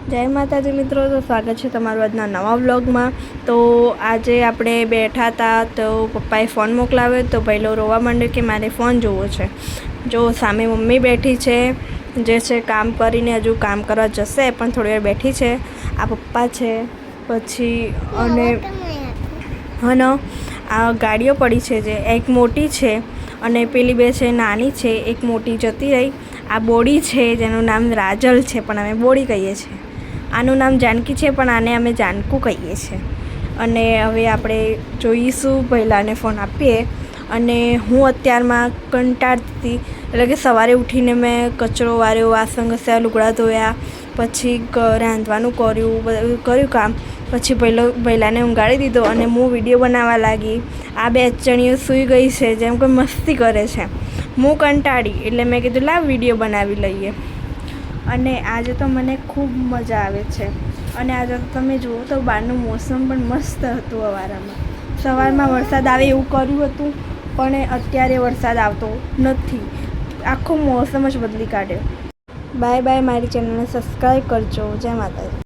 જય માતાજી મિત્રો, તો સ્વાગત છે તમારું આજના નવા વ્લોગમાં। તો આજે આપણે બેઠા હતા તો પપ્પાએ ફોન મોકલાવ્યો તો પહેલો રોવા માંડ્યો કે મારે ફોન જોવો છે। જો સામે મમ્મી બેઠી છે જે છે કામ કરીને હજુ કામ કરવા જશે પણ થોડી વાર બેઠી છે। આ પપ્પા છે પછી અને હનો આ ગાડીઓ પડી છે જે એક મોટી છે અને પેલી બે છે નાની છે। એક મોટી જતી રહી। આ બોડી છે જેનું નામ રાજલ છે પણ અમે બોડી કહીએ છીએ। આનું નામ જાનકી છે પણ આને અમે જાનકુ કહીએ છીએ। અને હવે આપણે જોઈશું, પહેલાંને ફોન આપીએ। અને હું અત્યારમાં કંટાળતી એટલે કે સવારે ઉઠીને મેં કચરો વાર્યો, વાસણ ઘસ્યા, લુગડા ધોયા, પછી રાંધવાનું કર્યું કામ, પછી પહેલાંને ઊંઘાડી દીધો અને હું વિડીયો બનાવવા લાગી। આ બે ચણીઓ સૂઈ ગઈ છે જેમ કે મસ્તી કરે છે। હું કંટાળી એટલે મેં કીધું લાવ વિડીયો બનાવી લઈએ। અને આજે તો મને ખૂબ મજા આવે છે। અને આજે તો તમે જુઓ તો બહારનું મોસમ પણ મસ્ત હતું। સવારમાં વરસાદ આવે એવું કર્યું હતું પણ અત્યારે વરસાદ આવતો નથી। આખો મોસમ જ બદલી કાઢ્યો। બાય બાય, મારી ચેનલને સબસ્ક્રાઈબ કરજો। જય માતાજી।